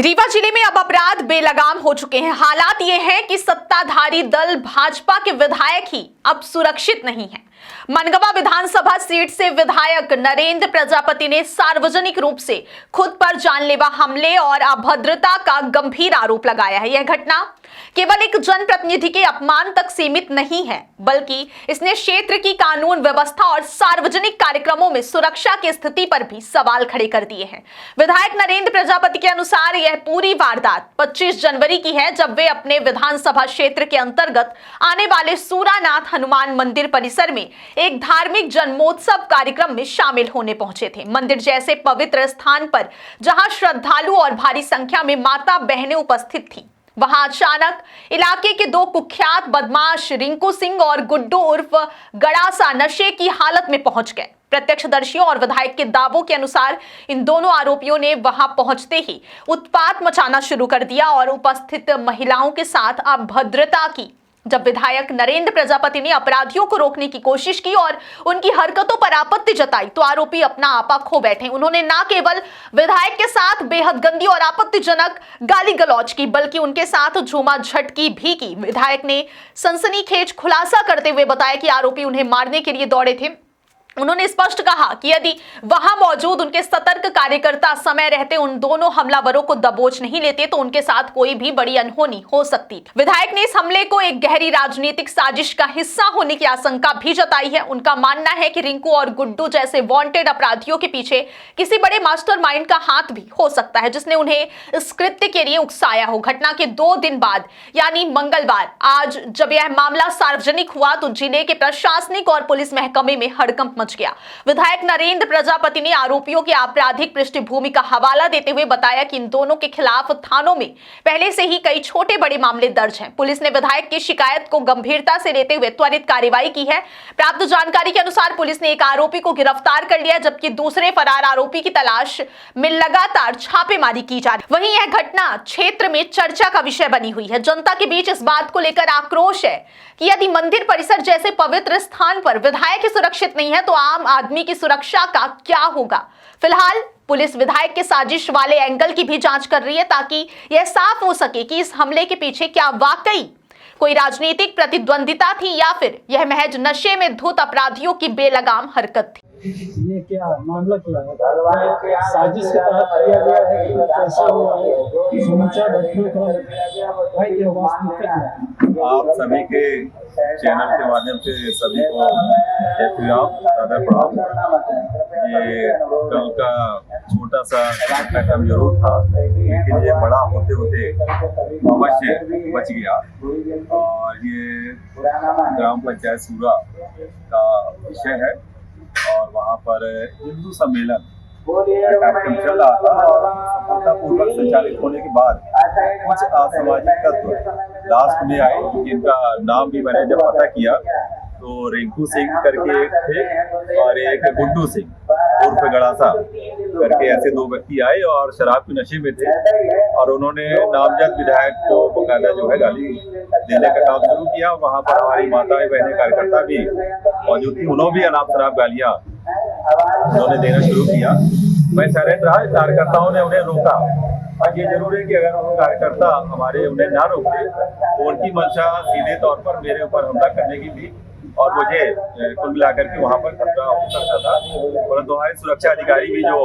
रीवा जिले में अब अपराध बेलगाम हो चुके हैं। हालात ये हैं कि सत्ताधारी दल भाजपा के विधायक ही अब सुरक्षित नहीं हैं। मनगवा विधानसभा सीट से विधायक नरेंद्र प्रजापति ने सार्वजनिक रूप से खुद पर जानलेवा हमले और अभद्रता का गंभीर आरोप लगाया है। यह घटना केवल एक जनप्रतिनिधि के अपमान तक सीमित नहीं है, बल्कि इसने क्षेत्र की कानून व्यवस्था और सार्वजनिक कार्यक्रमों में सुरक्षा की स्थिति पर भी सवाल खड़े कर दिए हैं। विधायक नरेंद्र प्रजापति के अनुसार यह पूरी वारदात 25 जनवरी की है, जब वे अपने विधानसभा क्षेत्र के अंतर्गत आने वाले सूरानाथ हनुमान मंदिर परिसर में एक धार्मिक जन्मोत्सव कार्यक्रम में शामिल होने पहुंचे थे। मंदिर जैसे पवित्र स्थान पर जहां श्रद्धालु और भारी संख्या में माता बहनें उपस्थित थी, वहां अचानक इलाके के दो कुख्यात बदमाश रिंकू सिंह और गुड्डू उर्फ गड़ासा नशे की हालत में पहुंच गए। प्रत्यक्षदर्शियों और विधायक के दावों के अनुसार इन दोनों आरोपियों ने वहां पहुंचते ही उत्पात मचाना शुरू कर दिया और उपस्थित महिलाओं के साथ अभद्रता की। जब विधायक नरेंद्र प्रजापति ने अपराधियों को रोकने की कोशिश की और उनकी हरकतों पर आपत्ति जताई, तो आरोपी अपना आपा खो बैठे। उन्होंने न केवल विधायक के साथ बेहद गंदी और आपत्तिजनक गाली गलौज की, बल्कि उनके साथ झूमाझटकी भी की। विधायक ने सनसनीखेज खुलासा करते हुए बताया कि आरोपी उन्हें मारने के लिए दौड़े थे। उन्होंने स्पष्ट कहा कि यदि वहां मौजूद उनके सतर्क कार्यकर्ता समय रहते उन दोनों हमलावरों को दबोच नहीं लेते, तो उनके साथ कोई भी बड़ी अनहोनी हो सकती। विधायक ने इस हमले को एक गहरी राजनीतिक साजिश का हिस्सा होने की आशंका भी जताई है। उनका मानना है कि रिंकू और गुड्डू जैसे वांटेड अपराधियों के पीछे किसी बड़े मास्टरमाइंड का हाथ भी हो सकता है, जिसने उन्हें इस कृत्य के लिए उकसाया हो। घटना के 2 दिन बाद यानी मंगलवार आज जब यह मामला सार्वजनिक हुआ, तो जिले के प्रशासनिक और पुलिस महकमे में हड़कंप मच गया। विधायक नरेंद्र प्रजापति ने आरोपियों की आपराधिक पृष्ठभूमि का हवाला देते हुए बताया कि इन दोनों के खिलाफ थानों में पहले से ही कई छोटे बड़े मामले दर्ज हैं। पुलिस ने विधायक की शिकायत को गंभीरता से लेते हुए त्वरित कार्रवाई की है। प्राप्त जानकारी के अनुसार पुलिस ने एक आरोपी को गिरफ्तार कर लिया, जबकि दूसरे फरार आरोपी की तलाश में लगातार छापेमारी की जा रही है। वहीं यह घटना क्षेत्र में चर्चा का विषय बनी हुई है। जनता के बीच इस बात को लेकर आक्रोश है कि यदि मंदिर परिसर जैसे पवित्र स्थान पर विधायक ही सुरक्षित नहीं है, तो आम आदमी की सुरक्षा का क्या होगा। फिलहाल पुलिस विधायक के साजिश वाले एंगल की भी जांच कर रही है, ताकि यह साफ हो सके कि इस हमले के पीछे क्या वाकई कोई राजनीतिक प्रतिद्वंदिता थी या फिर यह महज नशे में धुत अपराधियों की बेलगाम हरकत थी। ये क्या मामला क्या है? साजिश के तहत किया गया है कि कैसे हुआ है? समूचा घटनाक्रम भाई ये वास्तविकता है। आप सभी के चैनल के माध्यम से सभी को जय श्री राम, सादर प्रणाम। ये कल का छोटा सा घटनाक्रम जरूर था, लेकिन ये बड़ा होते होते अवश्य बच गया। और ये ग्राम पंचायत सूरा का विषय है और वहाँ पर हिंदू सम्मेलन कार्यक्रम चल रहा था और सफलतापूर्वक संचालित होने के बाद कुछ असामाजिक तत्व लास्ट में आए, जिनका नाम भी मैंने जब पता किया तो रिंकू सिंह करके एक थे और एक गुड्डू सिंह उर्फ गड़ासा करके ऐसे 2 व्यक्ति आए और शराब के नशे में थे और उन्होंने नामजद विधायक को बकायदा जो है गाली देने का काम शुरू किया। वहाँ पर हमारी माताएं बहनें कार्यकर्ता भी मौजूद थी, उन्होंने भी अनाप शराब गालियाँ उन्होंने देना शुरू किया। मैं साइलेंट रहा, कार्यकर्ताओं ने उन्हें रोका। और ये जरूर है कि अगर वो कार्यकर्ता हमारे उन्हें ना रोके तो उनकी मंशा सीधे तौर पर मेरे ऊपर हमला करने की थी और मुझे कुल मिलाकर के वहाँ पर खतरा हो सकता था। परंतु हमारे सुरक्षा अधिकारी भी जो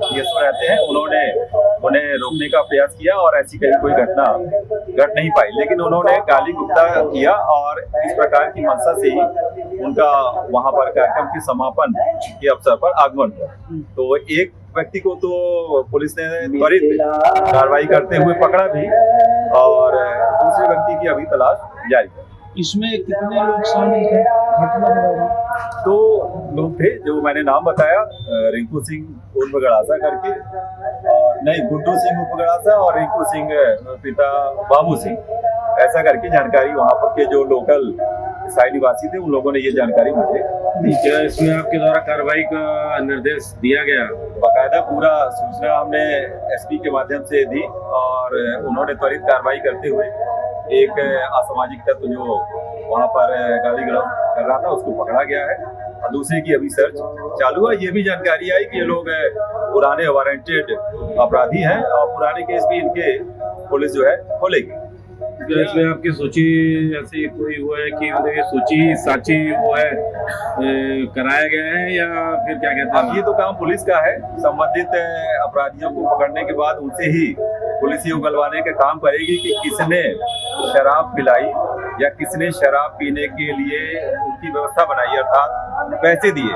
डीएसओ रहते हैं, उन्होंने उन्हें रोकने का प्रयास किया और ऐसी कहीं कोई घटना घट नहीं पाई। लेकिन उन्होंने गाली गुप्ता किया और इस प्रकार की मंशा से ही उनका वहाँ पर कार्यक्रम के समापन के अवसर पर आगमन हुआ। तो एक व्यक्ति को तो पुलिस ने त्वरित कार्रवाई करते हुए पकड़ा भी और दूसरे व्यक्ति की अभी तलाश जारी है। इसमें कितने लोग शामिल थे घटना के दौरान? 2 लोग थे जो मैंने नाम बताया, रिंकू सिंह उर्फ गड़ासा करके और नहीं गुड्डू सिंह उर्फ गड़ासा और रिंकू सिंह पिता बाबू सिंह, ऐसा करके जानकारी वहाँ पर के जो लोकल स्थायी निवासी थे उन लोगों ने ये जानकारी मुझे दी। क्या इसमें आपके द्वारा कार्रवाई का निर्देश दिया गया? बाकायदा पूरा सूचना हमने एसपी के माध्यम से दी और उन्होंने त्वरित कार्रवाई करते हुए एक असामाजिक तत्व जो वहाँ पर गाली गलौज कर रहा था उसको पकड़ा गया है और दूसरे की अभी सर्च चालू है। ये भी जानकारी आई कि ये लोग पुराने वारंटेड अपराधी हैं और पुराने केस भी इनके पुलिस जो है खोलेगी। क्या इसमें आपकी सूची ऐसी कोई वो है कि मतलब ये सूची साची वो है कराया गया है या फिर क्या कहते अब हैं? ये तो काम पुलिस का है। संबंधित अपराधियों को पकड़ने के बाद उनसे ही पुलिस ये उगलवाने का काम करेगी कि किसने शराब पिलाई या किसने शराब पीने के लिए उनकी व्यवस्था बनाई, अर्थात पैसे दिए।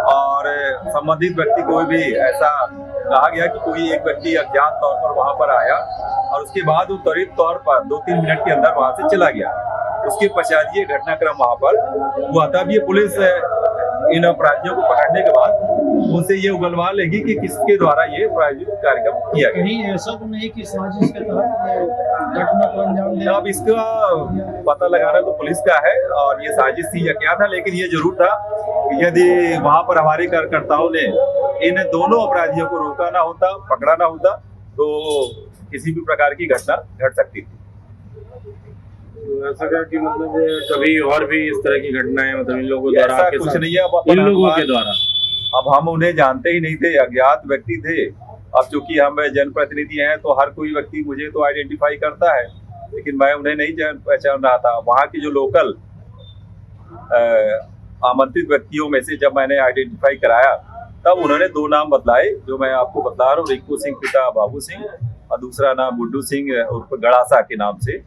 और संबंधित व्यक्ति कोई भी ऐसा कहा गया कि कोई एक व्यक्ति अज्ञात तौर पर वहां पर आया और उसके बाद वो त्वरित तौर पर 2-3 मिनट के अंदर वहां से चला गया। उसके पश्चात ये घटनाक्रम वहां पर हुआ। तब ये पुलिस इन अपराधियों को पकड़ने के बाद उनसे ये उगलवा लेगी कि किसके द्वारा ये प्रायोजित कार्यक्रम किया गया। कहीं ऐसा तो नहीं कि साजिश के तहत ये घटना को अंजाम दिया? अब इसका पता लगाना तो पुलिस का है और ये साजिश थी या क्या था, लेकिन ये जरूर था कि यदि वहां पर हमारे कार्यकर्ताओं ने इन दोनों अपराधियों को रोका ना होता, पकड़ा ना होता, तो किसी भी प्रकार की घटना घट सकती थी। तो ऐसा क्या कि मतलब कभी और भी इस तरह की घटनाएं मतलब इन लोगों द्वारा ऐसा आपके कुछ साथ? नहीं है। अब इन लोगों के द्वारा अब हम उन्हें जानते ही नहीं थे, अज्ञात व्यक्ति थे। अब चूंकि हम जनप्रतिनिधि हैं तो हर कोई व्यक्ति मुझे तो आइडेंटिफाई करता है, लेकिन मैं उन्हें नहीं पहचान रहा था। वहाँ की जो लोकल आमंत्रित व्यक्तियों में से जब मैंने आइडेंटिफाई कराया तब उन्होंने 2 नाम बतलाए, जो मैं आपको बता रहा हूँ। रिंकू सिंह पिता बाबू सिंह और दूसरा नाम गुड्डू सिंह उर्फ गड़ासा के नाम से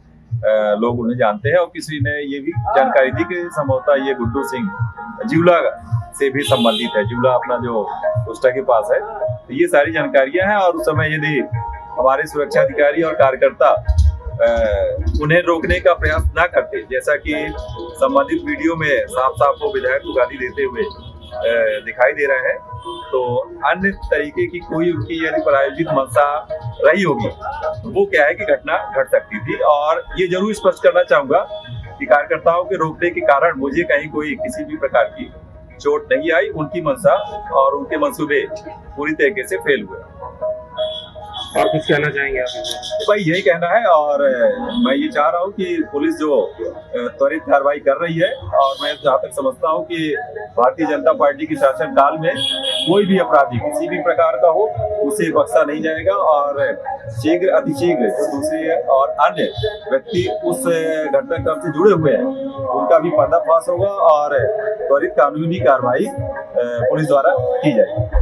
लोग उन्हें जानते हैं। और किसी ने ये भी जानकारी दी कि संभवतः ये गुड्डू सिंह जिवला से भी संबंधित है। जिवला अपना जो पोस्टा के पास है। तो ये सारी जानकारियां हैं और उस समय यदि हमारे सुरक्षा अधिकारी और कार्यकर्ता उन्हें रोकने का प्रयास ना करते, जैसा कि संबंधित वीडियो में साफ साफ वो विधायक को गाली देते हुए दिखाई दे रहे हैं, तो अन्य तरीके की कोई उनकी यदि प्रायोजित मंशा रही होगी तो वो क्या है कि घटना घट सकती थी। और ये जरूर स्पष्ट करना चाहूंगा कि कार्यकर्ताओं के रोकने के कारण मुझे कहीं कोई किसी भी प्रकार की चोट नहीं आई। उनकी मंशा और उनके मंसूबे पूरी तरीके से फेल हुए। और कुछ कहना चाहेंगे आप? भाई यही कहना है और मैं ये चाह रहा हूँ कि पुलिस जो त्वरित कार्रवाई कर रही है, और मैं जहाँ तक समझता हूँ कि भारतीय जनता पार्टी के शासनकाल में कोई भी अपराधी किसी भी प्रकार का हो उसे बख्शा नहीं जाएगा। और शीघ्र अतिशीघ्र जो दूसरे और अन्य व्यक्ति उस घटनाक्रम से जुड़े हुए हैं उनका भी पर्दाफाश होगा और त्वरित कानूनी कार्रवाई पुलिस द्वारा की जाएगी।